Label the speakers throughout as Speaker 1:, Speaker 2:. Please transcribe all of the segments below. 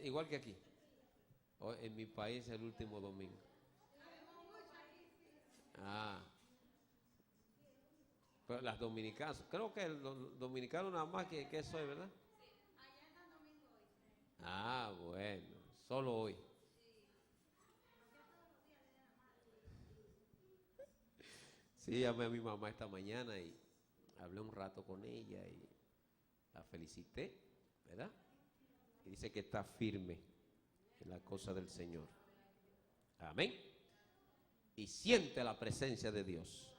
Speaker 1: igual que aquí. En mi país el último domingo. Pero las dominicanas, creo que el dominicano nada más que eso es, ¿verdad? Bueno, solo hoy. Sí, llamé a mi mamá esta mañana y hablé un rato con ella y la felicité, ¿verdad? Y dice que está firme en la cosa del Señor. Amén. Y siente la presencia de Dios.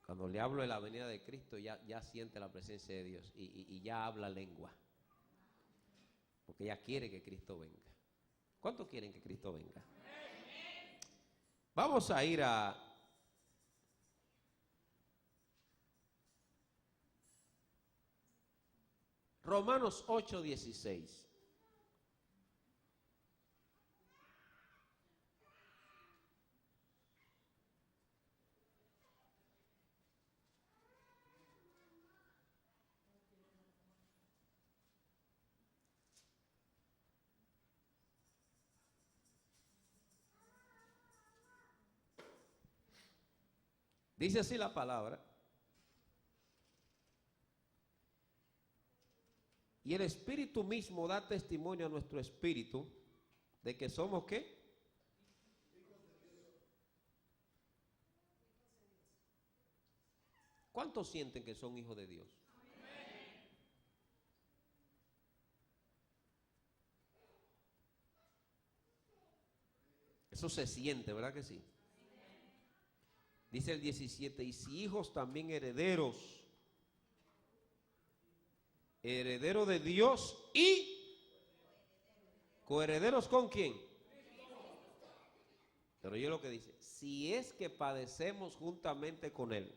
Speaker 1: Cuando le hablo de la venida de Cristo, ya siente la presencia de Dios y ya habla lengua. Porque ella quiere que Cristo venga. ¿Cuántos quieren que Cristo venga? Vamos a ir a Romanos 8:16. Dice así la palabra. Y el Espíritu mismo da testimonio a nuestro espíritu de que somos ¿qué? ¿Cuántos sienten que son hijos de Dios? Eso se siente, ¿verdad que sí? Dice el 17, y si hijos también herederos. Heredero de Dios y coherederos ¿con quién? Pero yo lo que dice, si es que padecemos juntamente con Él,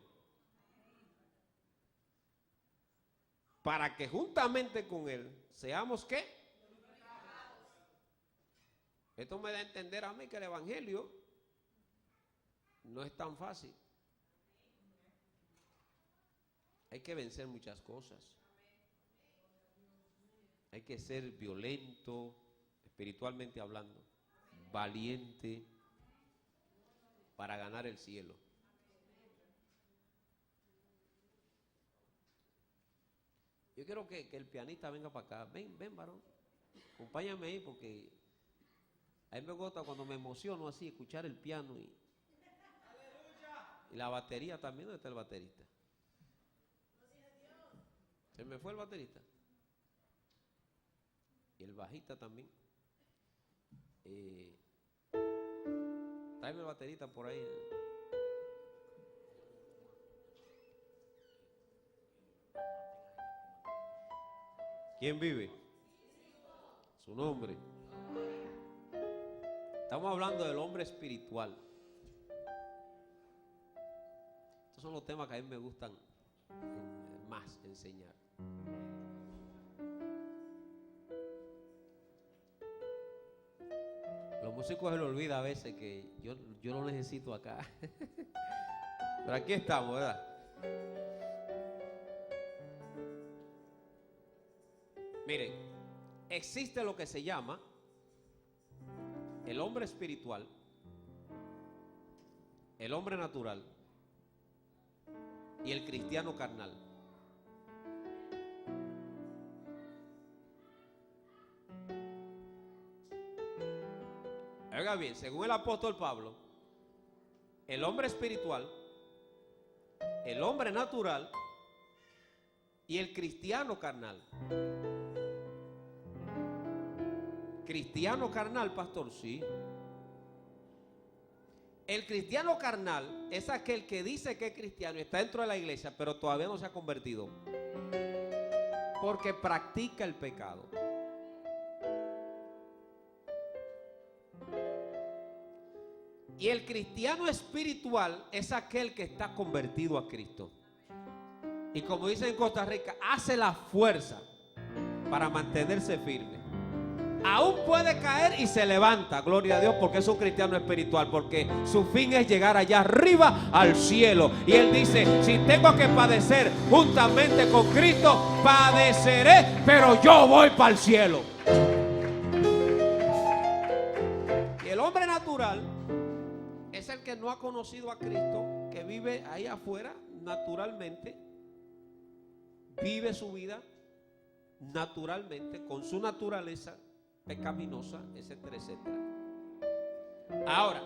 Speaker 1: para que juntamente con Él seamos ¿qué? Esto me da a entender a mí que el evangelio no es tan fácil. Hay que vencer muchas cosas. Hay que ser violento, espiritualmente hablando, valiente, para ganar el cielo. Yo quiero que el pianista venga para acá. Ven, varón. Acompáñame ahí porque a mí me gusta cuando me emociono así, escuchar el piano y la batería también. ¿Dónde está el baterista? Se me fue el baterista. Y el bajista también. Tráeme el baterista por ahí. ¿Quién vive? Su nombre. Estamos hablando del hombre espiritual. Estos son los temas que a mí me gustan más enseñar. Los músicos se les olvida a veces que yo lo necesito acá. Pero aquí estamos, ¿verdad? Miren, existe lo que se llama el hombre espiritual, el hombre natural y el cristiano carnal. Oiga bien, según el apóstol Pablo, el hombre espiritual, el hombre natural y el cristiano carnal. ¿Cristiano carnal, pastor? Sí. El cristiano carnal es aquel que dice que es cristiano y está dentro de la iglesia, pero todavía no se ha convertido, porque practica el pecado. Y el cristiano espiritual es aquel que está convertido a Cristo. Y como dicen en Costa Rica, hace la fuerza para mantenerse firme. Aún puede caer y se levanta, gloria a Dios, porque es un cristiano espiritual, porque su fin es llegar allá arriba al cielo. Y él dice, si tengo que padecer juntamente con Cristo, padeceré, pero yo voy para el cielo. natural es el que no ha conocido a Cristo, que vive ahí afuera naturalmente, vive su vida naturalmente, con su naturaleza pecaminosa, etcétera, etcétera. Ahora,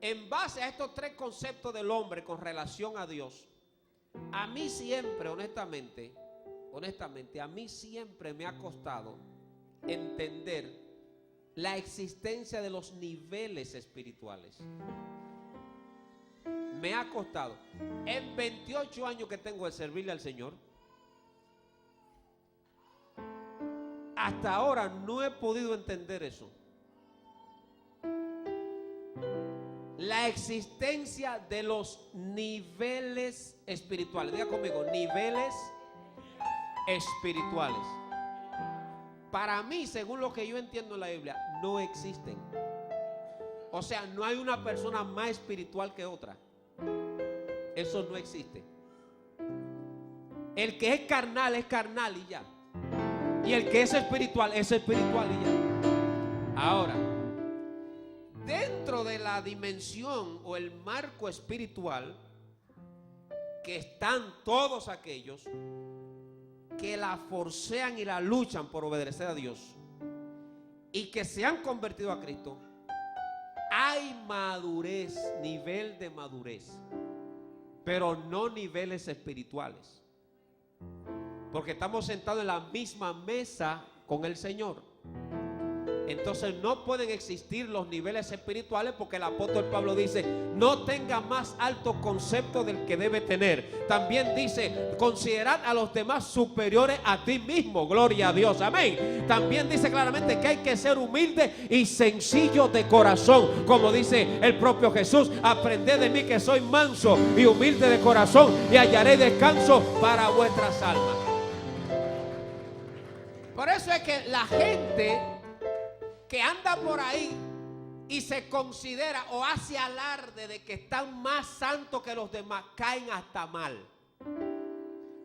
Speaker 1: en base a estos tres conceptos del hombre con relación a Dios, a mí siempre, honestamente, a mí siempre me ha costado entender la existencia de los niveles espirituales. Me ha costado. En 28 años que tengo de servirle al Señor, hasta ahora no he podido entender eso. La existencia de los niveles espirituales. Diga conmigo, niveles espirituales. Para mí, según lo que yo entiendo en la Biblia, no existen. O sea, no hay una persona más espiritual que otra. Eso no existe. El que es carnal y ya. Y el que es espiritual y ya. Ahora, dentro de la dimensión o el marco espiritual, que están todos aquellos que la forcean y la luchan por obedecer a Dios y que se han convertido a Cristo, hay madurez, nivel de madurez, pero no niveles espirituales, porque estamos sentados en la misma mesa con el Señor. Entonces no pueden existir los niveles espirituales, porque el apóstol Pablo dice: no tenga más alto concepto del que debe tener. También dice: considerad a los demás superiores a ti mismo. Gloria a Dios, amén. También dice claramente que hay que ser humilde y sencillo de corazón, como dice el propio Jesús: aprended de mí que soy manso y humilde de corazón, y hallaré descanso para vuestras almas. Por eso es que la gente que anda por ahí y se considera o hace alarde de que están más santos que los demás, caen hasta mal.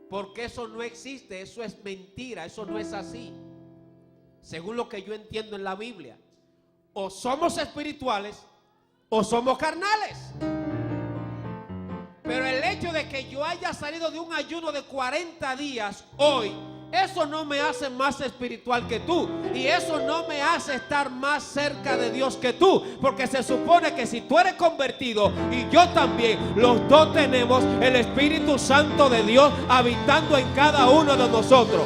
Speaker 1: Porque eso no existe, eso es mentira, eso no es así. Según lo que yo entiendo en la Biblia, o somos espirituales o somos carnales. Pero el hecho de que yo haya salido de un ayuno de 40 días hoy, eso no me hace más espiritual que tú, y eso no me hace estar más cerca de Dios que tú, porque se supone que si tú eres convertido y yo también, los dos tenemos el Espíritu Santo de Dios habitando en cada uno de nosotros.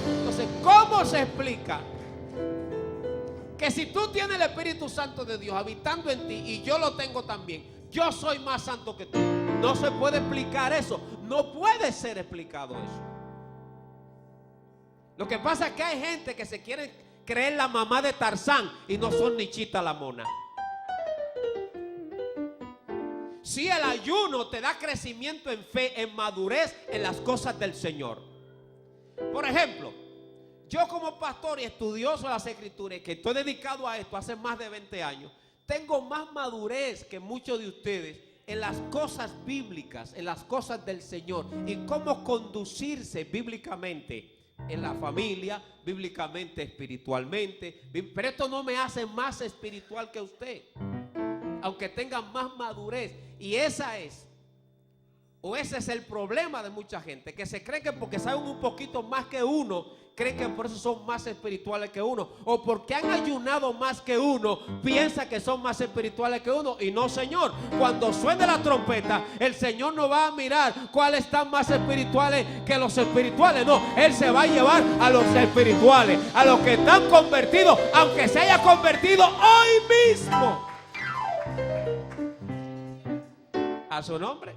Speaker 1: Entonces, ¿cómo se explica que si tú tienes el Espíritu Santo de Dios habitando en ti y yo lo tengo también, yo soy más santo que tú? No se puede explicar eso, no puede ser explicado eso. Lo que pasa es que hay gente que se quiere creer la mamá de Tarzán y no son ni Chita la mona. Si el ayuno te da crecimiento en fe, en madurez en las cosas del Señor. Por ejemplo, yo como pastor y estudioso de las Escrituras, que estoy dedicado a esto hace más de 20 años, tengo más madurez que muchos de ustedes en las cosas bíblicas, en las cosas del Señor, y cómo conducirse bíblicamente en la familia, bíblicamente, espiritualmente. Pero esto no me hace más espiritual que usted, aunque tenga más madurez. Y ese es el problema de mucha gente, que se cree que porque saben un poquito más que uno, creen que por eso son más espirituales que uno, o porque han ayunado más que uno, piensa que son más espirituales que uno. Y no, señor. Cuando suene la trompeta, el Señor no va a mirar cuáles están más espirituales que los espirituales. No, Él se va a llevar a los espirituales, a los que están convertidos, aunque se haya convertido hoy mismo. A su nombre.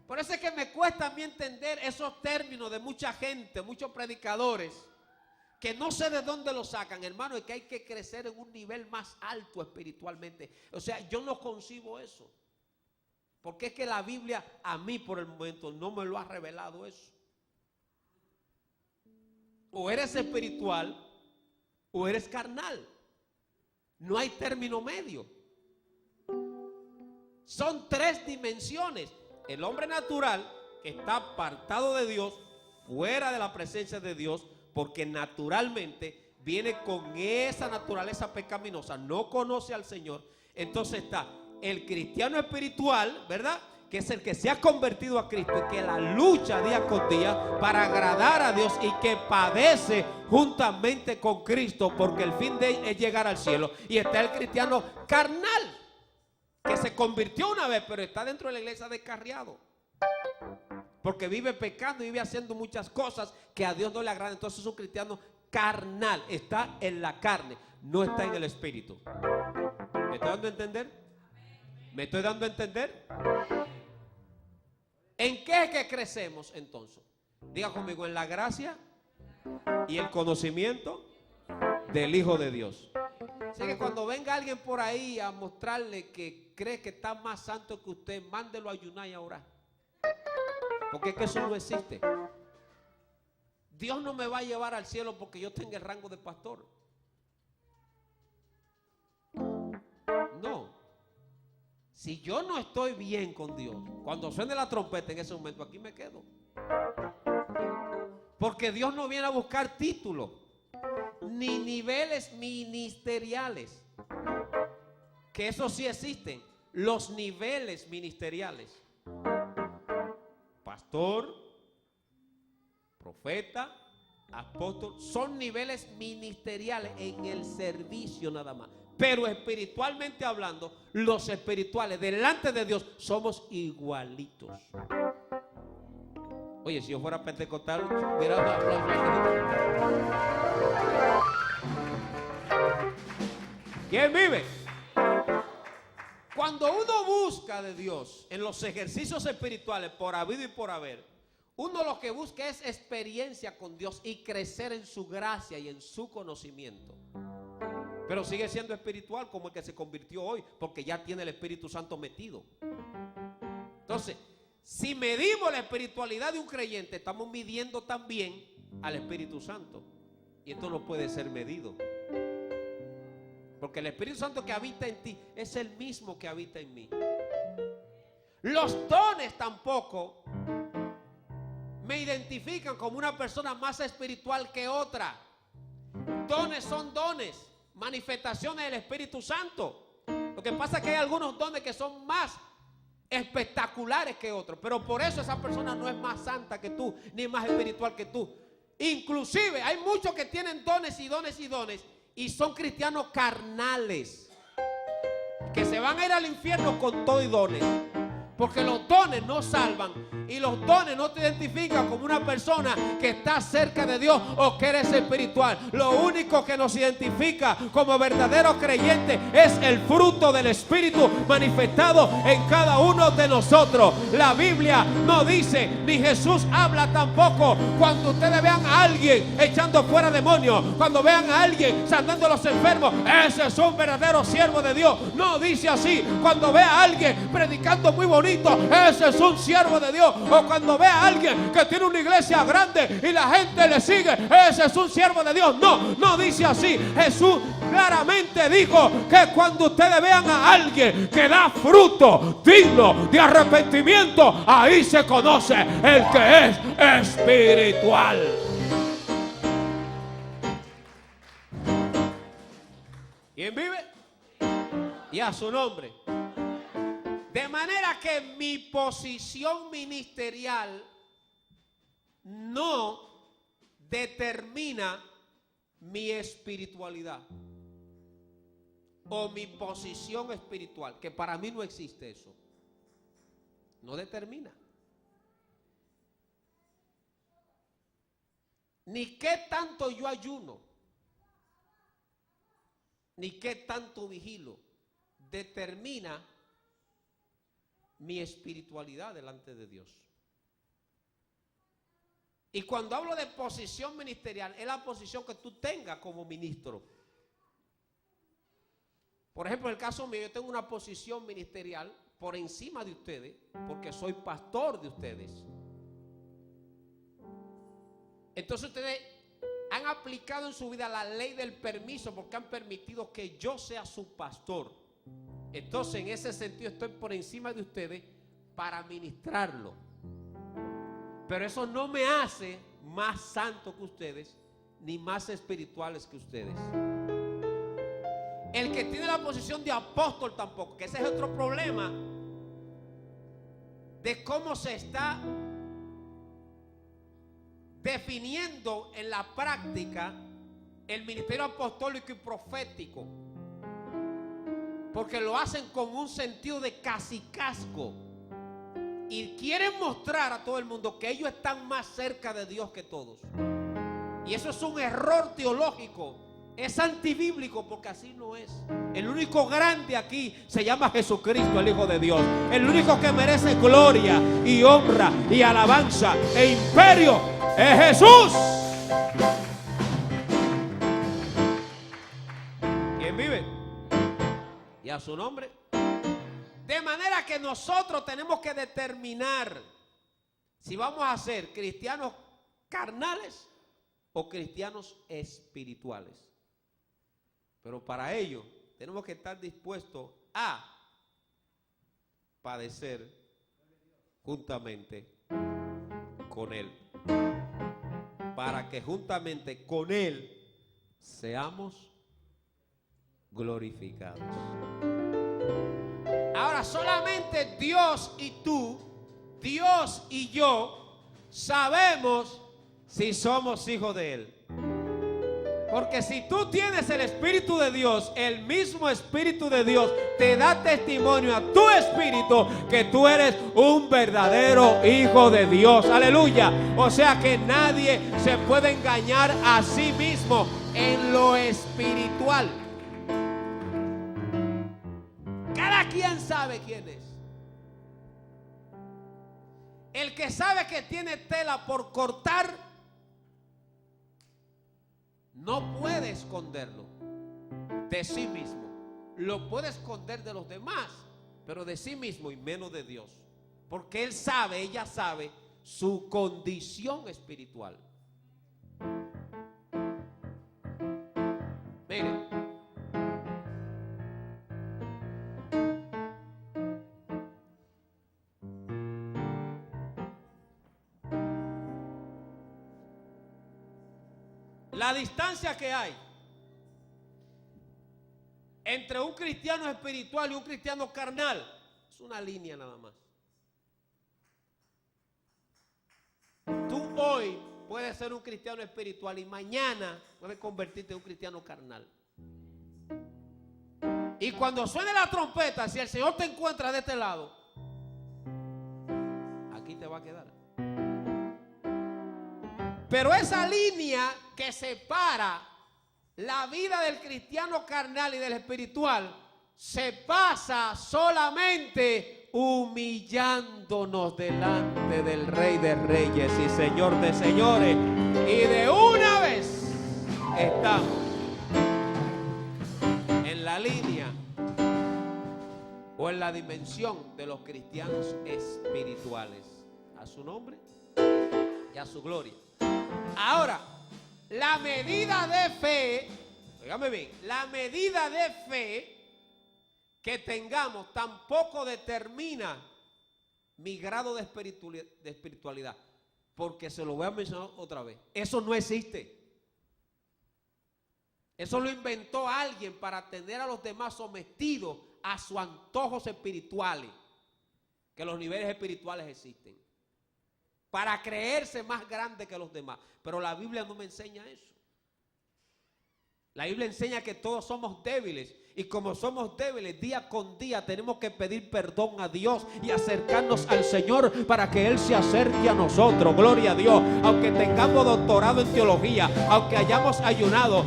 Speaker 1: Por eso es que me cuesta a mí entender esos términos de mucha gente, muchos predicadores, que no sé de dónde lo sacan, hermano. Es que hay que crecer en un nivel más alto espiritualmente. O sea, yo no concibo eso, porque es que la Biblia a mí por el momento no me lo ha revelado eso. O eres espiritual o eres carnal. No hay término medio. Son tres dimensiones. El hombre natural, que está apartado de Dios, fuera de la presencia de Dios, porque naturalmente viene con esa naturaleza pecaminosa, no conoce al Señor. Entonces está el cristiano espiritual, ¿verdad?, que es el que se ha convertido a Cristo y que la lucha día con día para agradar a Dios y que padece juntamente con Cristo, porque el fin de él es llegar al cielo. Y está el cristiano carnal, que se convirtió una vez, pero está dentro de la iglesia descarriado, porque vive pecando y vive haciendo muchas cosas que a Dios no le agradan. Entonces es un cristiano carnal, está en la carne, no está en el espíritu. ¿Me estoy dando a entender? ¿Me estoy dando a entender? ¿En qué es que crecemos entonces? Diga conmigo: en la gracia y el conocimiento del Hijo de Dios. Así que cuando venga alguien por ahí a mostrarle que cree que está más santo que usted, mándelo a ayunar y a orar, porque es que eso no existe. Dios no me va a llevar al cielo porque yo tenga el rango de pastor. No. Si yo no estoy bien con Dios, cuando suene la trompeta, en ese momento aquí me quedo. Porque Dios no viene a buscar títulos ni niveles ministeriales, que eso sí existen, los niveles ministeriales: pastor, profeta, apóstol, son niveles ministeriales en el servicio nada más. Pero espiritualmente hablando, los espirituales delante de Dios somos igualitos. Oye, si yo fuera pentecostal, mira, ¿quién vive? Cuando uno busca de Dios en los ejercicios espirituales por habido y por haber, uno lo que busca es experiencia con Dios y crecer en su gracia y en su conocimiento. Pero sigue siendo espiritual como el que se convirtió hoy, porque ya tiene el Espíritu Santo metido. Entonces, si medimos la espiritualidad de un creyente, estamos midiendo también al Espíritu Santo. Y esto no puede ser medido, porque el Espíritu Santo que habita en ti es el mismo que habita en mí. Los dones tampoco me identifican como una persona más espiritual que otra. Dones son dones, manifestaciones del Espíritu Santo. Lo que pasa es que hay algunos dones que son más espectaculares que otros, pero por eso esa persona no es más santa que tú, ni más espiritual que tú. Inclusive hay muchos que tienen dones y dones y dones y son cristianos carnales, que se van a ir al infierno con todo y dones, porque los dones no salvan y los dones no te identifican como una persona que está cerca de Dios o que eres espiritual. Lo único que nos identifica como verdaderos creyentes es el fruto del Espíritu manifestado en cada uno de nosotros. La Biblia no dice, ni Jesús habla tampoco, cuando ustedes vean a alguien echando fuera demonios, cuando vean a alguien sanando a los enfermos, ese es un verdadero siervo de Dios. No dice así. Cuando vea a alguien predicando muy bonito, ese es un siervo de Dios. O cuando ve a alguien que tiene una iglesia grande y la gente le sigue, ese es un siervo de Dios. No dice así. Jesús claramente dijo que cuando ustedes vean a alguien que da fruto digno de arrepentimiento, ahí se conoce el que es espiritual. ¿Quién vive? Y a su nombre. De manera que mi posición ministerial no determina mi espiritualidad o mi posición espiritual, que para mí no existe eso. No determina. Ni qué tanto yo ayuno, ni qué tanto vigilo, determina mi espiritualidad delante de Dios. Y cuando hablo de posición ministerial, es la posición que tú tengas como ministro. Por ejemplo, en el caso mío, yo tengo una posición ministerial por encima de ustedes, porque soy pastor de ustedes. Entonces ustedes han aplicado en su vida la ley del permiso, porque han permitido que yo sea su pastor. Entonces, en ese sentido, estoy por encima de ustedes para ministrarlo. Pero eso no me hace más santo que ustedes, ni más espirituales que ustedes. El que tiene la posición de apóstol tampoco, que ese es otro problema de cómo se está definiendo en la práctica el ministerio apostólico y profético, porque lo hacen con un sentido de cacicazgo y quieren mostrar a todo el mundo que ellos están más cerca de Dios que todos. Y eso es un error teológico, es antibíblico, porque así no es. El único grande aquí se llama Jesucristo, el Hijo de Dios. El único que merece gloria y honra y alabanza e imperio es Jesús. ¿Quién vive? Y a su nombre. De manera que nosotros tenemos que determinar si vamos a ser cristianos carnales o cristianos espirituales. Pero para ello tenemos que estar dispuestos a padecer juntamente con Él, para que juntamente con Él seamos glorificados. Ahora solamente Dios y tú, Dios y yo, sabemos si somos hijos de Él. Porque si tú tienes el Espíritu de Dios, el mismo Espíritu de Dios te da testimonio a tu espíritu que tú eres un verdadero hijo de Dios. Aleluya. O sea que nadie se puede engañar a sí mismo en lo espiritual. Cada quien sabe quién es. El que sabe que tiene tela por cortar no puede esconderlo de sí mismo. Lo puede esconder de los demás, pero de sí mismo y menos de Dios. Porque él sabe, ella sabe su condición espiritual. Mire, la distancia que hay entre un cristiano espiritual y un cristiano carnal es una línea nada más. Tú hoy puedes ser un cristiano espiritual y mañana puedes convertirte en un cristiano carnal. Y cuando suene la trompeta, si el Señor te encuentra de este lado, aquí te va a quedar. Pero esa línea que separa la vida del cristiano carnal y del espiritual se pasa solamente humillándonos delante del Rey de Reyes y Señor de Señores. Y de una vez estamos en la línea o en la dimensión de los cristianos espirituales. A su nombre y a su gloria. Ahora, la medida de fe, dígame bien, la medida de fe que tengamos tampoco determina mi grado de espiritualidad, porque se lo voy a mencionar otra vez. Eso no existe. Eso lo inventó alguien para tener a los demás sometidos a sus antojos espirituales, que los niveles espirituales existen, para creerse más grande que los demás. Pero la Biblia no me enseña eso. La Biblia enseña que todos somos débiles. Y como somos débiles, día con día tenemos que pedir perdón a Dios y acercarnos al Señor para que Él se acerque a nosotros. Gloria a Dios. Aunque tengamos doctorado en teología, aunque hayamos ayunado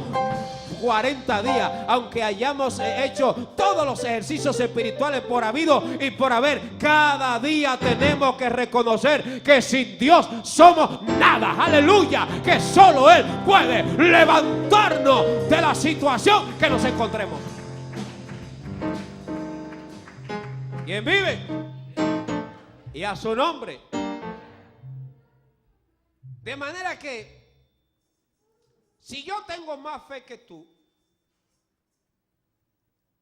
Speaker 1: 40 días, aunque hayamos hecho todos los ejercicios espirituales por habido y por haber, cada día tenemos que reconocer que sin Dios somos nada. Aleluya, que solo Él puede levantarnos de la situación que nos encontremos. ¿Quién vive? Y a su nombre. De manera que si yo tengo más fe que tú,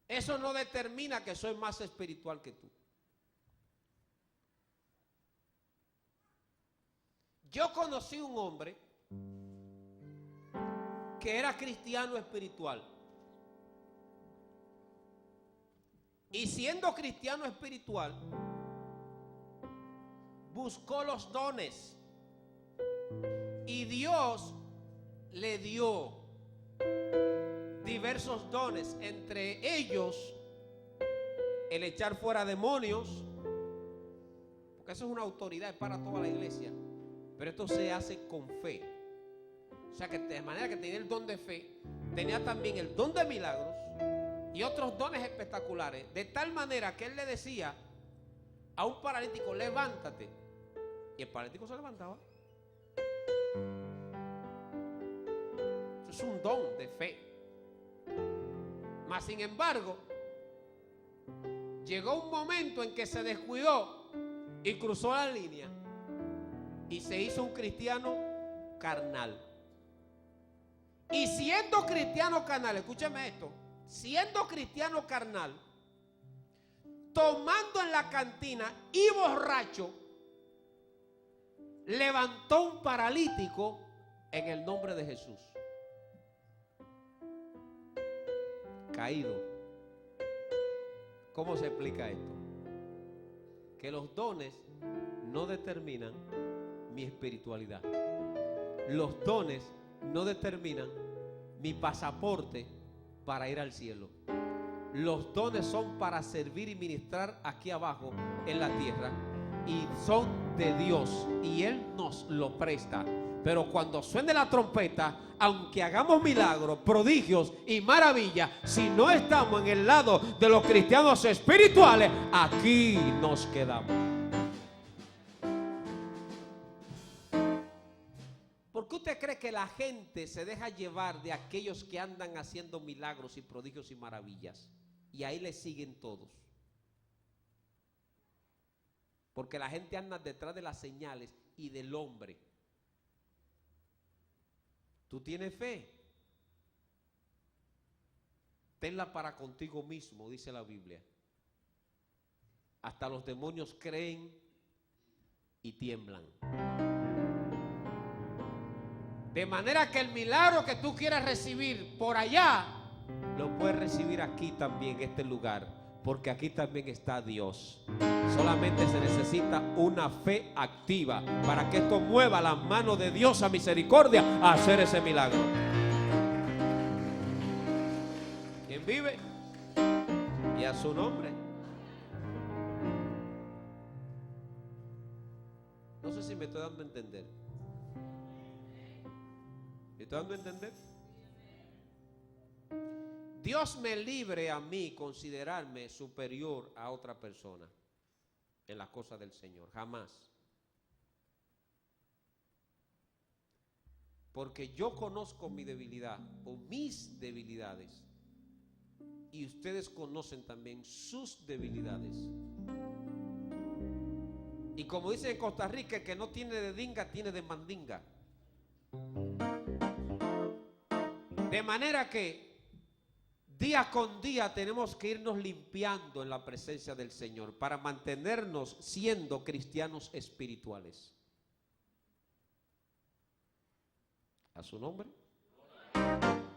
Speaker 1: eso no determina que soy más espiritual que tú. Yo conocí un hombre que era cristiano espiritual. Y siendo cristiano espiritual, buscó los dones. Y Dios le dio diversos dones, entre ellos el echar fuera demonios, porque eso es una autoridad para toda la iglesia, pero esto se hace con fe. O sea que de manera que tenía el don de fe, tenía también el don de milagros y otros dones espectaculares, de tal manera que él le decía a un paralítico: levántate, y el paralítico se levantaba. Eso es un don de fe. Mas sin embargo, llegó un momento en que se descuidó y cruzó la línea y se hizo un cristiano carnal. Y siendo cristiano carnal, escúchame esto, siendo cristiano carnal, tomando en la cantina y borracho, levantó un paralítico en el nombre de Jesús. Caído. ¿Cómo se explica esto? Que los dones no determinan mi espiritualidad. Los dones no determinan mi pasaporte para ir al cielo. Los dones son para servir y ministrar aquí abajo en la tierra, y son de Dios y Él nos lo presta. Pero cuando suene la trompeta, aunque hagamos milagros, prodigios y maravillas, si no estamos en el lado de los cristianos espirituales, aquí nos quedamos. ¿Por qué usted cree que la gente se deja llevar de aquellos que andan haciendo milagros y prodigios y maravillas? Y ahí le siguen todos. Porque la gente anda detrás de las señales y del hombre. ¿Tú tienes fe? Tenla para contigo mismo, dice la Biblia. Hasta los demonios creen y tiemblan. De manera que el milagro que tú quieras recibir por allá, lo puedes recibir aquí también, en este lugar, porque aquí también está Dios. Solamente se necesita una fe activa para que esto mueva la mano de Dios a misericordia a hacer ese milagro. ¿Quién vive? Y a su nombre. No sé si me estoy dando a entender. ¿Me estoy dando a entender? Dios me libre a mí considerarme superior a otra persona en las cosas del Señor, jamás. Porque yo conozco mi debilidad o mis debilidades, y ustedes conocen también sus debilidades. Y como dice en Costa Rica, el que no tiene de dinga tiene de mandinga. De manera que día con día tenemos que irnos limpiando en la presencia del Señor para mantenernos siendo cristianos espirituales. A su nombre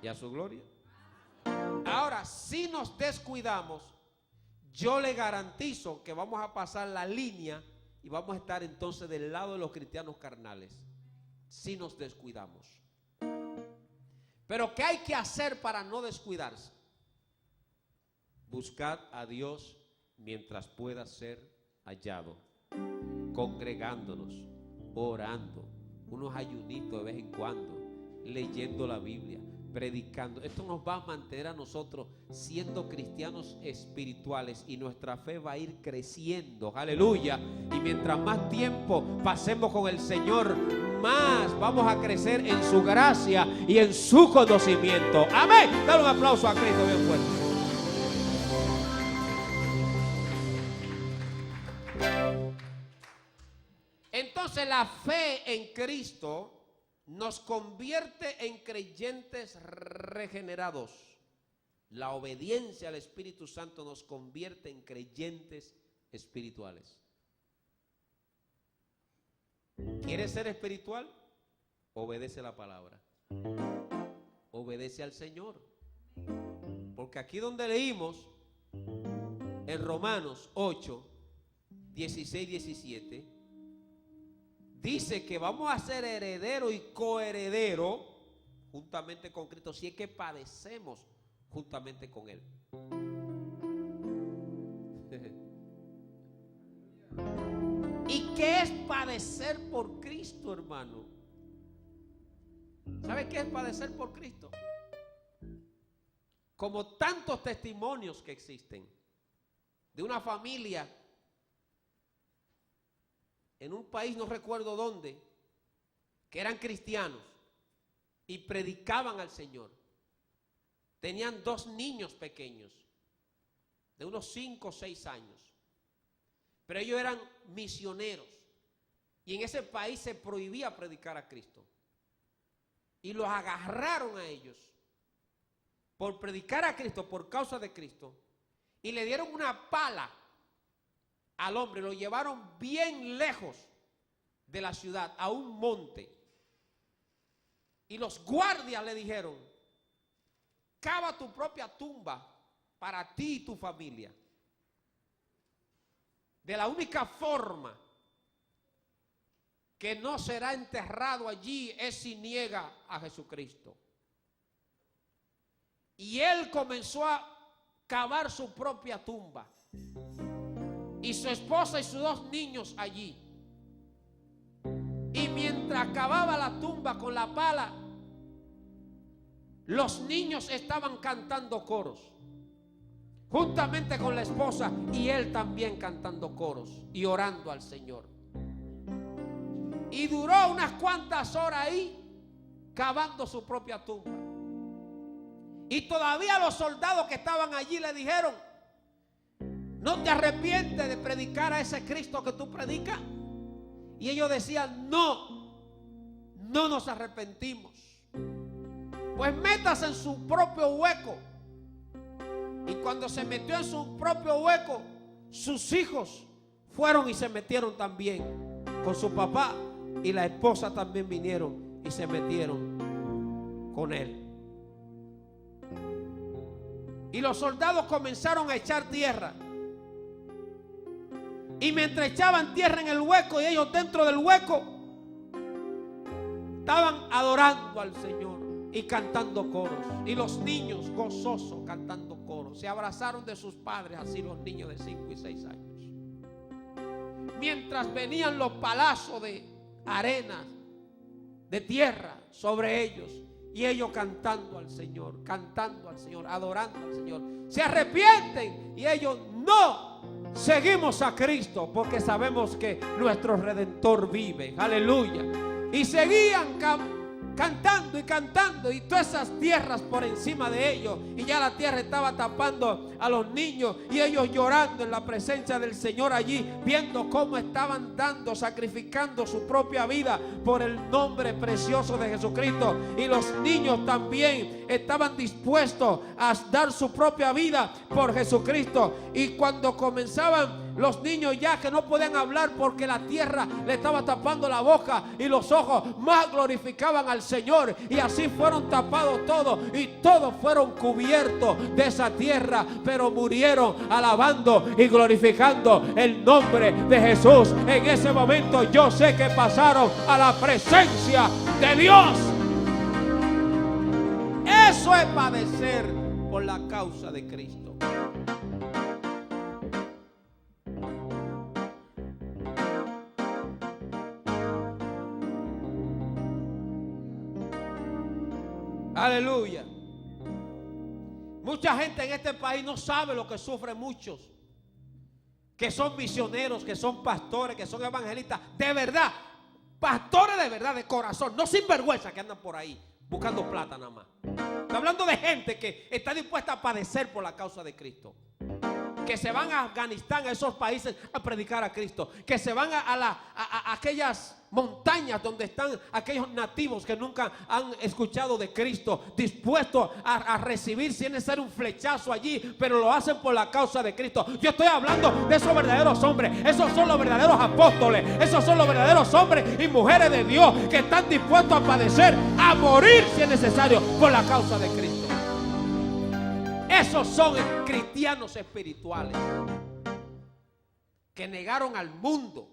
Speaker 1: y a su gloria. Ahora, si nos descuidamos, yo le garantizo que vamos a pasar la línea y vamos a estar entonces del lado de los cristianos carnales, si nos descuidamos. Pero ¿qué hay que hacer para no descuidarse? Buscad a Dios mientras pueda ser hallado, congregándonos, orando, unos ayunitos de vez en cuando, leyendo la Biblia, predicando. Esto nos va a mantener a nosotros siendo cristianos espirituales, y nuestra fe va a ir creciendo, aleluya. Y mientras más tiempo pasemos con el Señor, más vamos a crecer en su gracia y en su conocimiento. Amén. Dale un aplauso a Cristo bien fuerte. Entonces la fe en Cristo nos convierte en creyentes regenerados. La obediencia al Espíritu Santo nos convierte en creyentes espirituales. ¿Quieres ser espiritual? Obedece la palabra. obedece al Señor. Porque aquí donde leímos en Romanos 8, 16, 17, dice que vamos a ser heredero y coheredero juntamente con Cristo, si es que padecemos juntamente con Él. ¿Y qué es padecer por Cristo, hermano? ¿Sabe qué es padecer por Cristo? Como tantos testimonios que existen de una familia en un país, no recuerdo dónde, que eran cristianos y predicaban al Señor. Tenían 2 niños pequeños de unos 5 o 6 años, pero ellos eran misioneros y en ese país se prohibía predicar a Cristo, y los agarraron a ellos por predicar a Cristo, por causa de Cristo, y le dieron una pala al hombre, lo llevaron bien lejos de la ciudad, a un monte, y los guardias le dijeron: cava tu propia tumba para ti y tu familia. De la única forma que no será enterrado allí es si niega a Jesucristo. Y él comenzó a cavar su propia tumba, y su esposa y sus 2 niños allí. Y mientras cavaba la tumba con la pala, los niños estaban cantando coros, juntamente con la esposa, y él también cantando coros y orando al Señor. Y duró unas cuantas horas ahí cavando su propia tumba. Y todavía los soldados que estaban allí le dijeron: ¿no te arrepientes de predicar a ese Cristo que tú predicas? Y ellos decían: no nos arrepentimos. Pues métase en su propio hueco. Y cuando se metió en su propio hueco, sus hijos fueron y se metieron también con su papá, y la esposa también vinieron y se metieron con él. Y los soldados comenzaron a echar tierra. Y mientras echaban tierra en el hueco y ellos dentro del hueco, estaban adorando al Señor y cantando coros. Y los niños gozosos cantando coros. Se abrazaron de sus padres, así los niños de 5 y 6 años. Mientras venían los palazos de arena, de tierra sobre ellos, y ellos cantando al Señor, adorando al Señor. Se arrepienten y ellos: no, seguimos a Cristo porque sabemos que nuestro Redentor vive. Aleluya. Y seguían cantando y cantando, y todas esas tierras por encima de ellos, y ya la tierra estaba tapando a los niños, y ellos llorando en la presencia del Señor allí, viendo cómo estaban sacrificando su propia vida por el nombre precioso de Jesucristo. Y los niños también estaban dispuestos a dar su propia vida por Jesucristo. Y cuando comenzaban los niños, ya que no podían hablar porque la tierra le estaba tapando la boca y los ojos, más glorificaban al Señor, y así fueron tapados todos, y todos fueron cubiertos de esa tierra, pero murieron alabando y glorificando el nombre de Jesús. En ese momento yo sé que pasaron a la presencia de Dios. Eso es padecer por la causa de Cristo. Aleluya. Mucha gente en este país no sabe lo que sufren muchos que son misioneros, que son pastores, que son evangelistas de verdad, pastores de verdad, de corazón, no sinvergüenza que andan por ahí buscando plata nada más. Estoy hablando de gente que está dispuesta a padecer por la causa de Cristo. que se van a Afganistán, a esos países, a predicar a Cristo, que se van a aquellas montañas donde están aquellos nativos que nunca han escuchado de Cristo, dispuestos a recibir, si es necesario, un flechazo allí, pero lo hacen por la causa de Cristo. Yo estoy hablando de esos verdaderos hombres. Esos son los verdaderos apóstoles. Esos son los verdaderos hombres y mujeres de Dios que están dispuestos a padecer, a morir si es necesario, por la causa de Cristo. Esos son cristianos espirituales que negaron al mundo,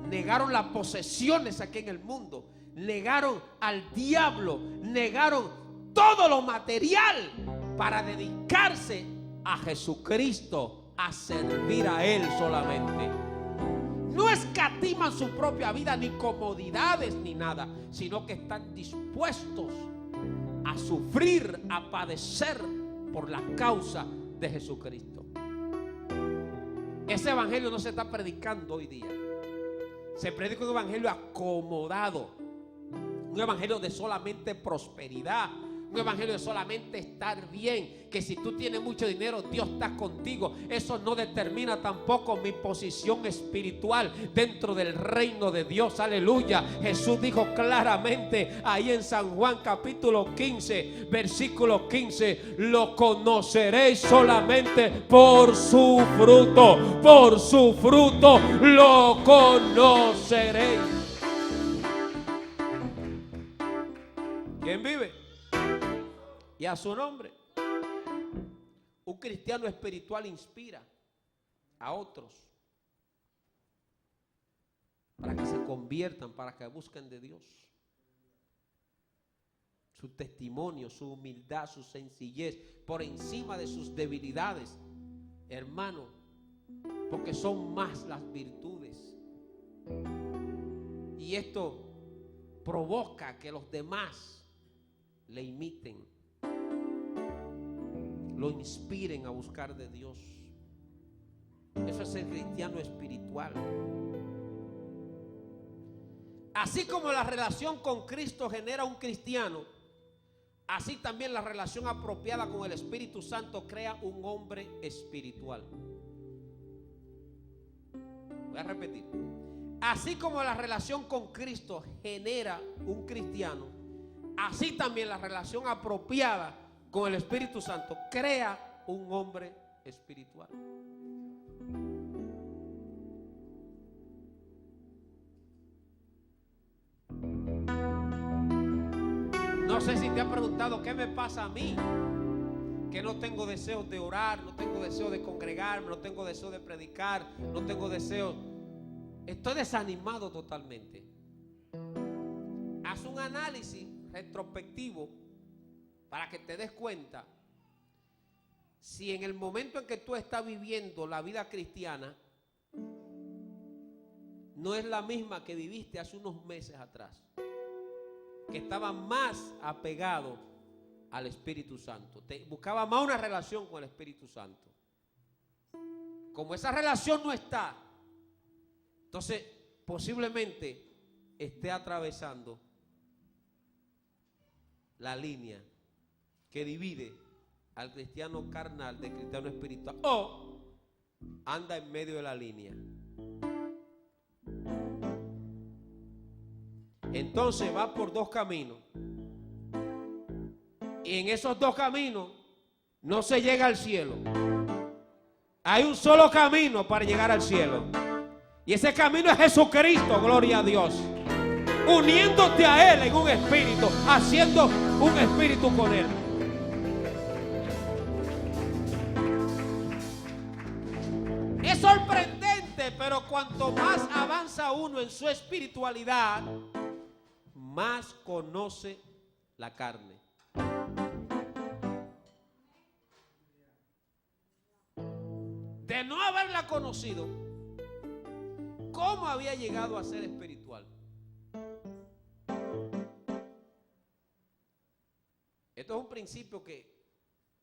Speaker 1: negaron las posesiones aquí en el mundo, negaron al diablo, negaron todo lo material para dedicarse a Jesucristo, a servir a Él solamente. No escatiman su propia vida, ni comodidades, ni nada, sino que están dispuestos a sufrir, a padecer por la causa de Jesucristo. Ese evangelio no se está predicando hoy día. Se predica un evangelio acomodado, un evangelio de solamente prosperidad, un evangelio de solamente estar bien, que si tú tienes mucho dinero, Dios está contigo. Eso no determina tampoco mi posición espiritual dentro del reino de Dios. Aleluya. Jesús dijo claramente ahí en San Juan capítulo 15, versículo 15: lo conoceréis solamente por su fruto. Por su fruto lo conoceréis. ¿Quién vive? Y a su nombre. Un cristiano espiritual inspira a otros para que se conviertan, para que busquen de Dios. Su testimonio, su humildad, su sencillez, por encima de sus debilidades, hermano, porque son más las virtudes. Y esto provoca que los demás le imiten, lo inspiren a buscar de Dios. Eso es el cristiano espiritual. Así como la relación con Cristo genera un cristiano, así también la relación apropiada con el Espíritu Santo crea un hombre espiritual. Voy a repetir. Así como la relación con Cristo genera un cristiano, así también la relación apropiada con el Espíritu Santo crea un hombre espiritual. No sé si te has preguntado qué me pasa a mí, que no tengo deseos de orar, no tengo deseo de congregarme, no tengo deseo de predicar, no tengo deseo. Estoy desanimado totalmente. Haz un análisis retrospectivo para que te des cuenta si en el momento en que tú estás viviendo la vida cristiana no es la misma que viviste hace unos meses atrás, que estaba más apegado al Espíritu Santo, te buscaba más una relación con el Espíritu Santo. Como esa relación no está, entonces posiblemente esté atravesando la línea que divide al cristiano carnal del cristiano espiritual, o anda en medio de la línea. Entonces va por dos caminos, y en esos dos caminos no se llega al cielo. Hay un solo camino para llegar al cielo, y ese camino es Jesucristo. Gloria a Dios. Uniéndote a Él en un espíritu, haciendo un espíritu con Él. Es sorprendente, pero cuanto más avanza uno en su espiritualidad, más conoce la carne. De no haberla conocido, ¿cómo había llegado a ser espiritual? Esto es un principio que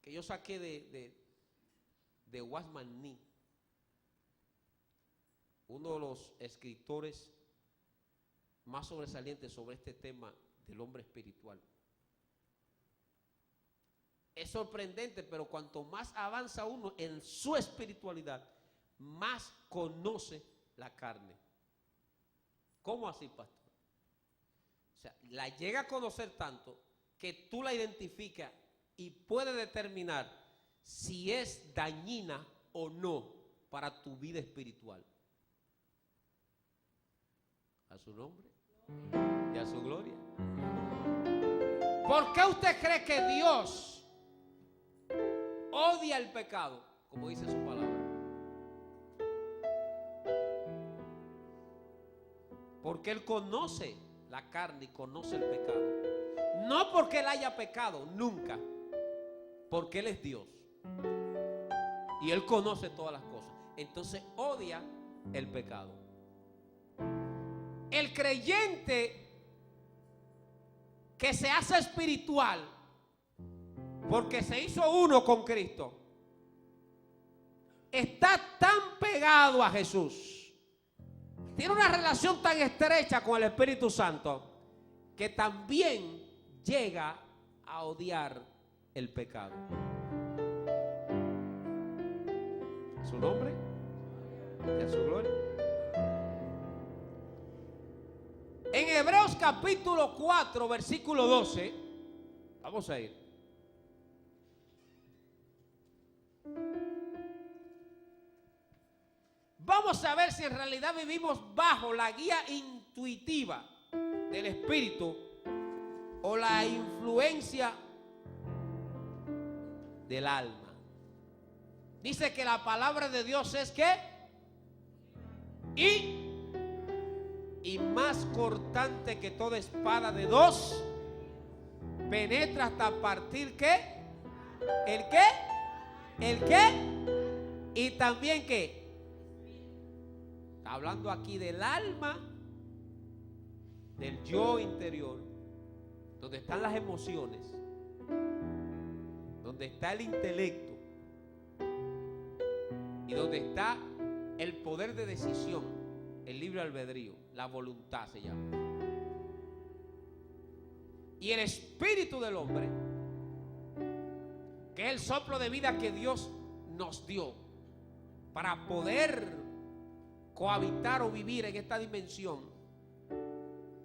Speaker 1: yo saqué de Watchman Nee, uno de los escritores más sobresalientes sobre este tema del hombre espiritual. es sorprendente, pero cuanto más avanza uno en su espiritualidad, más conoce la carne. ¿Cómo así, pastor? O sea, la llega a conocer tanto que tú la identificas y puedes determinar si es dañina o no para tu vida espiritual. A su nombre y a su gloria. ¿Por qué usted cree que Dios odia el pecado, como dice su palabra? Porque Él conoce la carne y conoce el pecado. No porque Él haya pecado, nunca. Porque Él es Dios. Y Él conoce todas las cosas. Entonces odia el pecado. El creyente que se hace espiritual porque se hizo uno con Cristo, está tan pegado a Jesús, tiene una relación tan estrecha con el Espíritu Santo, que también llega a odiar el pecado. ¿A su nombre? ¿Y a su gloria? En Hebreos capítulo 4, versículo 12, vamos a ir. Vamos a ver si en realidad vivimos bajo la guía intuitiva del Espíritu o la influencia del alma. Dice que la palabra de Dios es que y más cortante que toda espada de dos, penetra hasta partir ¿qué? ¿El qué? ¿El qué? Y también ¿qué? Está hablando aquí del alma, del yo interior, donde están las emociones, donde está el intelecto y donde está el poder de decisión, el libre albedrío, la voluntad se llama. Y el espíritu del hombre, que es el soplo de vida que Dios nos dio para poder cohabitar o vivir en esta dimensión,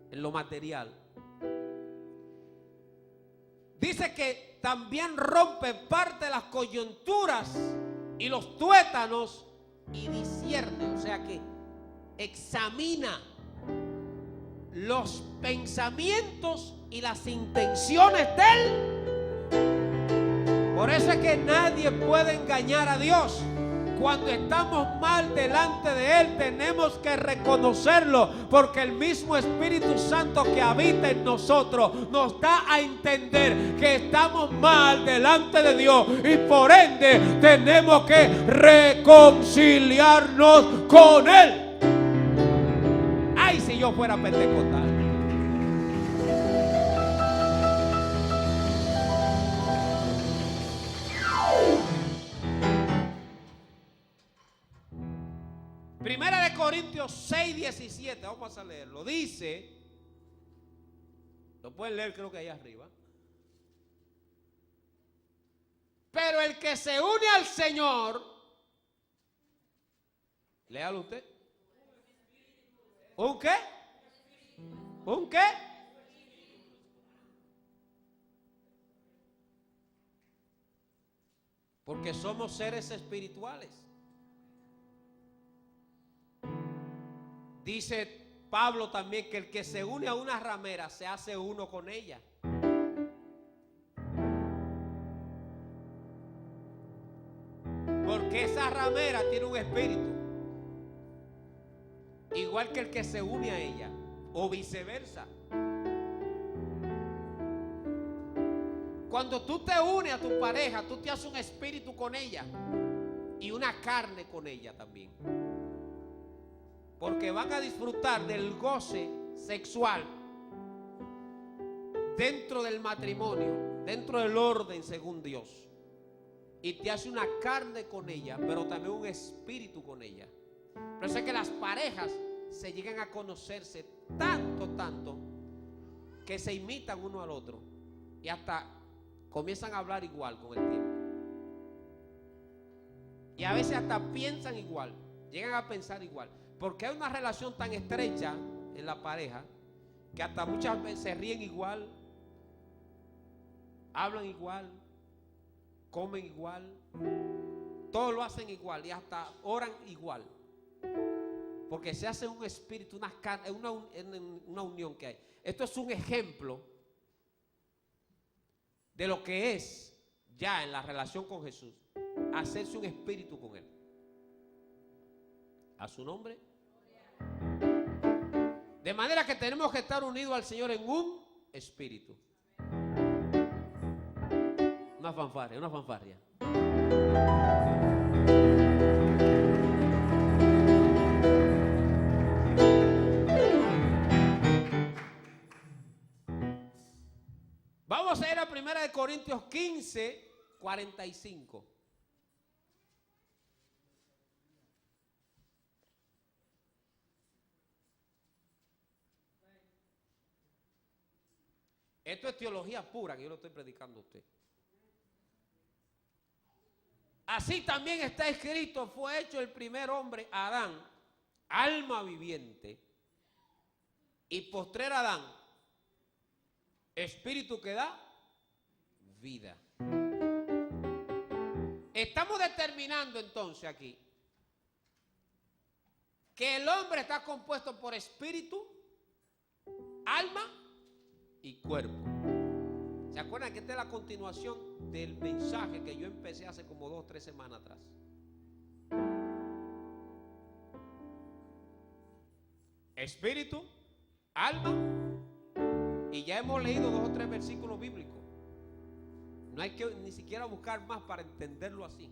Speaker 1: en lo material. Dice que también rompe parte de las coyunturas y los tuétanos y discierne, o sea que examina los pensamientos y las intenciones de Él. Por eso es que nadie puede engañar a Dios. Cuando estamos mal delante de Él, tenemos que reconocerlo, porque el mismo Espíritu Santo que habita en nosotros nos da a entender que estamos mal delante de Dios y por ende tenemos que reconciliarnos con Él. Ay, si yo fuera pentecostal. Primera de Corintios 6, 17, vamos a leerlo. Dice, lo pueden leer creo que ahí arriba. Pero el que se une al Señor, léalo usted. ¿Un qué? ¿Un qué? Porque somos seres espirituales. Dice Pablo también que el que se une a una ramera se hace uno con ella. Porque esa ramera tiene un espíritu, igual que el que se une a ella, o viceversa. Cuando tú te unes a tu pareja, tú te haces un espíritu con ella y una carne con ella también. Porque van a disfrutar del goce sexual dentro del matrimonio, dentro del orden según Dios. Y te hace una carne con ella, pero también un espíritu con ella. Por eso es que las parejas se llegan a conocerse tanto, que se imitan uno al otro. Y hasta comienzan a hablar igual con el tiempo. Y a veces hasta piensan igual, llegan a pensar igual. Porque hay una relación tan estrecha en la pareja que hasta muchas veces se ríen igual, hablan igual, comen igual, todo lo hacen igual y hasta oran igual. Porque se hace un espíritu, una unión que hay. Esto es un ejemplo de lo que es ya en la relación con Jesús, hacerse un espíritu con Él. A su nombre. De manera que tenemos que estar unidos al Señor en un espíritu. Una fanfarria, una fanfarria. Vamos a ir a 1 Corintios 15, 45. Esto es teología pura que yo lo estoy predicando a usted. Así también está escrito, fue hecho el primer hombre, Adán, alma viviente, y postrer Adán, espíritu que da vida. Estamos determinando entonces aquí que el hombre está compuesto por espíritu, alma y cuerpo. ¿Se acuerdan que esta es la continuación del mensaje que yo empecé hace como 2 o 3 semanas atrás? Espíritu, alma, y ya hemos leído 2 o 3 versículos bíblicos. No hay que ni siquiera buscar más para entenderlo así.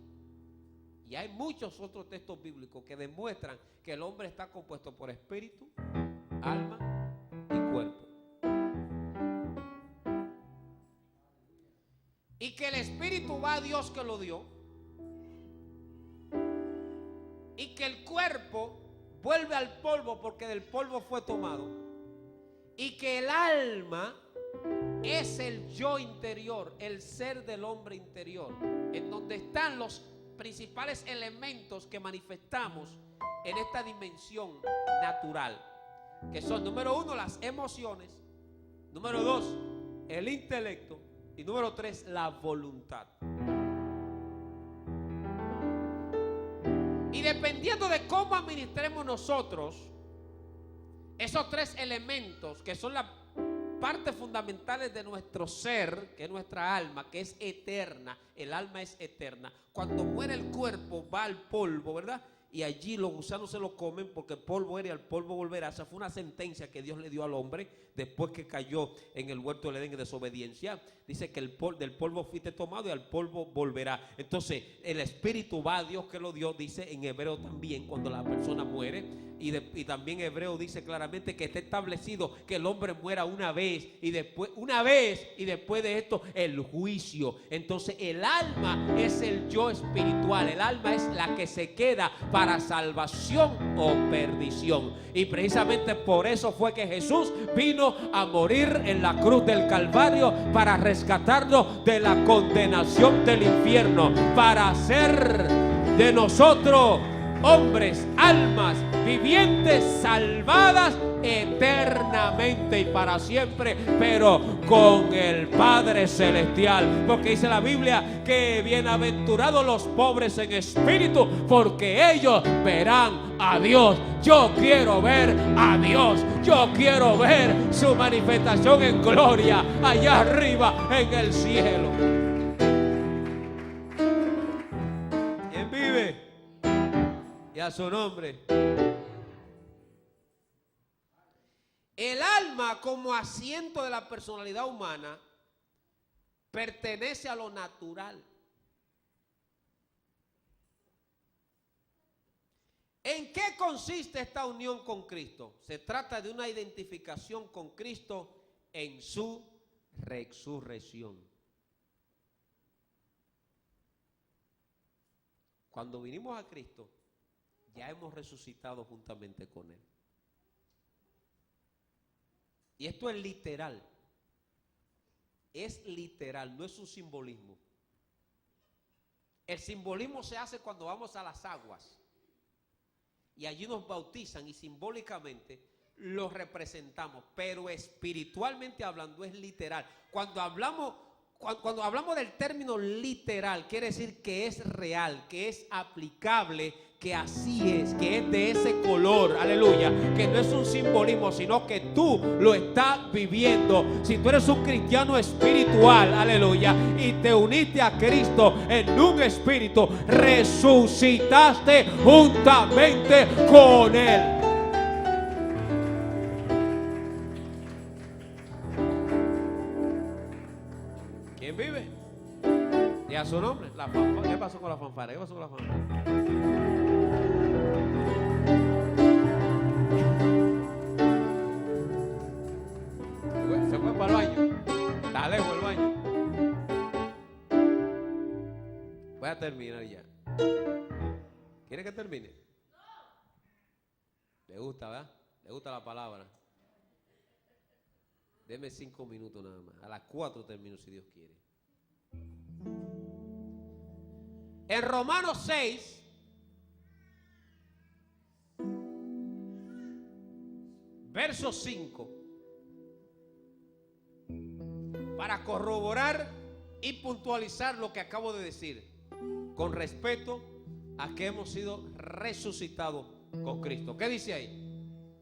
Speaker 1: Y hay muchos otros textos bíblicos que demuestran que el hombre está compuesto por espíritu, alma y cuerpo. Y que el espíritu va a Dios que lo dio. Y que el cuerpo vuelve al polvo porque del polvo fue tomado. Y que el alma es el yo interior, el ser del hombre interior, en donde están los principales elementos que manifestamos en esta dimensión natural, que son, número 1, las emociones, número 2, el intelecto, y número 3, la voluntad. Y dependiendo de cómo administremos nosotros esos 3 elementos, que son las partes fundamentales de nuestro ser, que es nuestra alma, que es eterna. El alma es eterna. Cuando muere el cuerpo va al polvo, ¿verdad? Y allí los gusanos se lo comen porque el polvo era y al polvo volverá. Esa fue una sentencia que Dios le dio al hombre después que cayó en el huerto del Edén en desobediencia. Dice que del polvo fuiste tomado y al polvo volverá. Entonces el espíritu va a Dios que lo dio, dice en Hebreo también, cuando la persona muere. Y también Hebreo dice claramente que está establecido que el hombre muera una vez y después de esto el juicio. Entonces el alma es el yo espiritual, el alma es la que se queda para salvación o perdición. Y precisamente por eso fue que Jesús vino a morir en la cruz del Calvario, para rescatarnos de la condenación del infierno, para hacer de nosotros hombres, almas vivientes, salvadas eternamente y para siempre, pero con el Padre Celestial. Porque dice la Biblia que bienaventurados los pobres en espíritu, porque ellos verán a Dios. Yo quiero ver a Dios. Yo quiero ver su manifestación en gloria allá arriba en el cielo. ¿Quién vive? Y a su nombre. El alma, como asiento de la personalidad humana, pertenece a lo natural. ¿En qué consiste esta unión con Cristo? Se trata de una identificación con Cristo en su resurrección. Cuando vinimos a Cristo, ya hemos resucitado juntamente con Él. Y esto es literal. es literal, no es un simbolismo. El simbolismo se hace cuando vamos a las aguas y allí nos bautizan y simbólicamente lo representamos, pero espiritualmente hablando es literal. Cuando hablamos del término literal, quiere decir que es real, que es aplicable, que así es, que es de ese color, aleluya, que no es un simbolismo, sino que tú lo estás viviendo. Si tú eres un cristiano espiritual, aleluya, y te uniste a Cristo en un espíritu, resucitaste juntamente con Él. ¿Quién vive? ¿Y a su nombre? ¿Qué pasó con la fanfara? ¿Qué pasó con la fanfara? ¿Se fue para el baño? Está lejos el baño. Voy a terminar ya. ¿Quiere que termine? ¿Le gusta, verdad? ¿Le gusta la palabra? Deme 5 minutos nada más. A las 4 termino si Dios quiere. En Romanos 6, verso 5, para corroborar y puntualizar lo que acabo de decir, con respecto a que hemos sido resucitados con Cristo. ¿Qué dice ahí?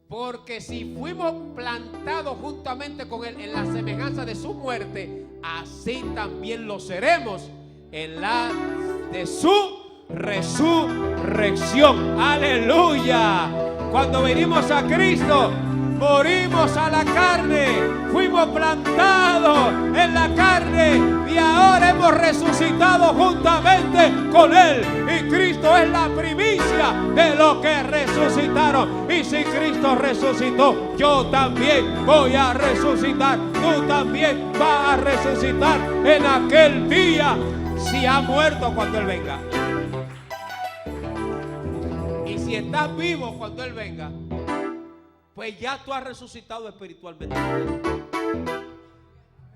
Speaker 1: Porque si fuimos plantados juntamente con Él en la semejanza de su muerte, así también lo seremos en la de su resurrección. Aleluya. Cuando venimos a Cristo, morimos a la carne, fuimos plantados en la carne y ahora hemos resucitado juntamente con Él. Y Cristo es la primicia de los que resucitaron. Y si Cristo resucitó, yo también voy a resucitar. Tú también vas a resucitar en aquel día, si ha muerto cuando Él venga. Y si estás vivo cuando Él venga, pues ya tú has resucitado espiritualmente.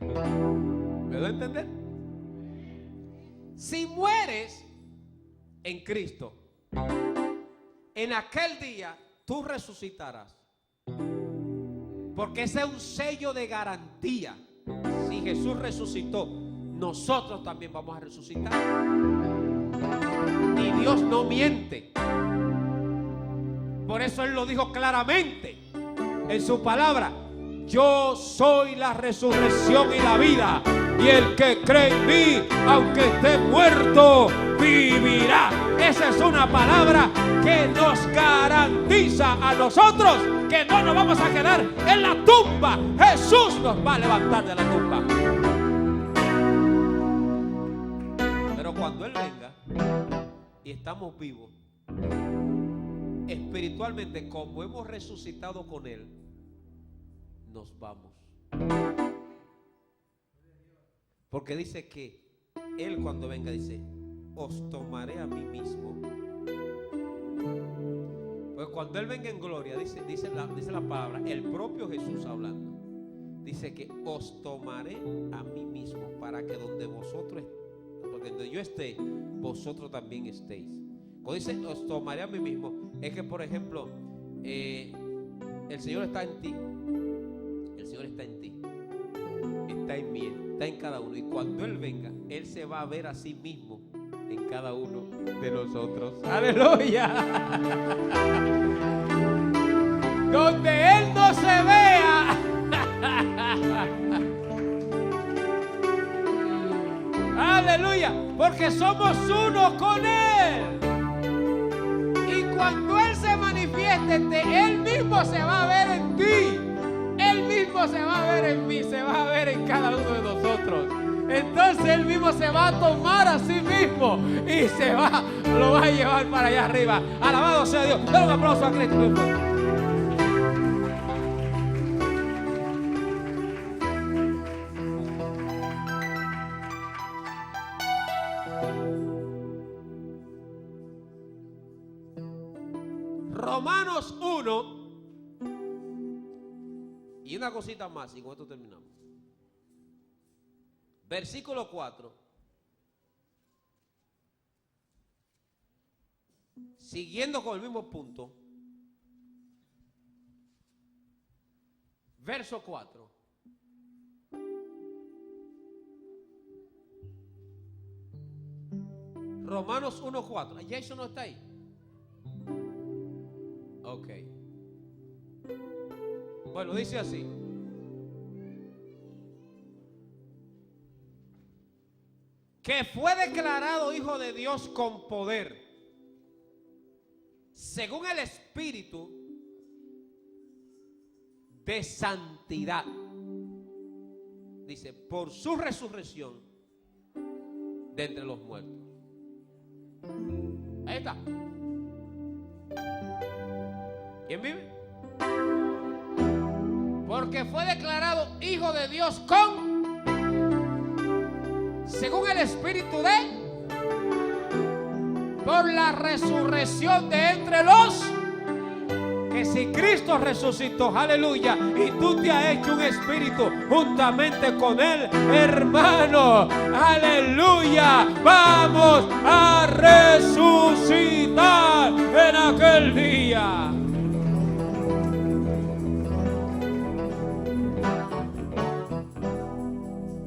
Speaker 1: ¿Me doy a entender? Si mueres en Cristo, en aquel día tú resucitarás. Porque ese es un sello de garantía. Si Jesús resucitó, nosotros también vamos a resucitar. Y Dios no miente. Por eso Él lo dijo claramente en su palabra: yo soy la resurrección y la vida, y el que cree en mí, aunque esté muerto, vivirá. Esa es una palabra que nos garantiza a nosotros que no nos vamos a quedar en la tumba. Jesús nos va a levantar de la tumba. Pero cuando Él venga y estamos vivos espiritualmente, como hemos resucitado con Él, nos vamos. Porque dice que Él, cuando venga, dice: os tomaré a mí mismo. Pues cuando Él venga en gloria, dice la palabra, el propio Jesús hablando, dice que os tomaré a mí mismo, para que donde vosotros, porque donde yo esté, vosotros también estéis. Cuando dice os tomaré a mí mismo, es que, por ejemplo, el Señor está en ti. El Señor está en ti, está en mí, está en cada uno. Y cuando Él venga, Él se va a ver a sí mismo en cada uno de nosotros. ¡Aleluya! Donde Él no se vea. ¡Aleluya! Porque somos uno con Él. Y cuando Él se manifieste, Él mismo se va a ver en ti. Él mismo se va a ver en mí, se va a ver en cada uno de nosotros. Entonces Él mismo se va a tomar a sí mismo y lo va a llevar para allá arriba. Alabado sea Dios. Dale un aplauso a Cristo. Romanos 1. Y una cosita más, y con esto terminamos. Versículo 4. Siguiendo con el mismo punto. Verso 4. Romanos 1:4. ¿Ya eso no está ahí? Ok. Bueno, dice así. Que fue declarado Hijo de Dios con poder, según el Espíritu de santidad. Dice, por su resurrección de entre los muertos. Ahí está. ¿Quién vive? Porque fue declarado Hijo de Dios según el Espíritu por la resurrección de entre los, que si Cristo resucitó, aleluya, y tú te has hecho un espíritu juntamente con Él, hermano, aleluya, vamos a resucitar en aquel día.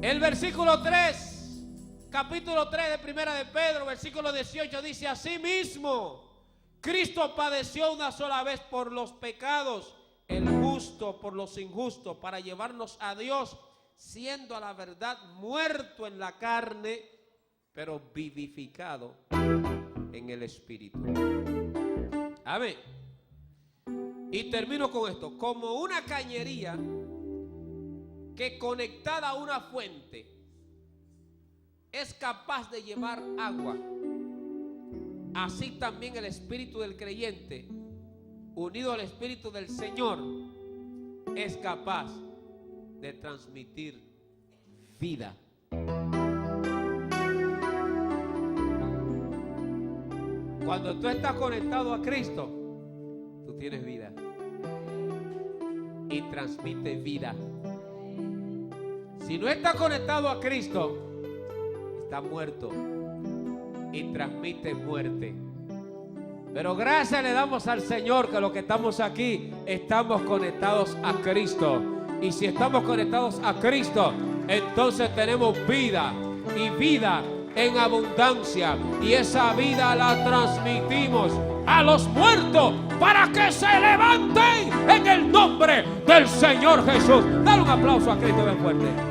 Speaker 1: El versículo 3, capítulo 3 de Primera de Pedro, versículo 18, dice: asimismo, Cristo padeció una sola vez por los pecados, el justo por los injustos, para llevarnos a Dios, siendo a la verdad muerto en la carne, pero vivificado en el Espíritu. Amén. Y termino con esto. Como una cañería que conectada a una fuente es capaz de llevar agua, así también el espíritu del creyente, unido al espíritu del Señor, es capaz de transmitir vida. Cuando tú estás conectado a Cristo, tú tienes vida y transmites vida. Si no estás conectado a Cristo, está muerto y transmite muerte. Pero gracias le damos al Señor que los que estamos aquí estamos conectados a Cristo. Y si estamos conectados a Cristo, entonces tenemos vida y vida en abundancia. Y esa vida la transmitimos a los muertos para que se levanten en el nombre del Señor Jesús. Dale un aplauso a Cristo bien fuerte.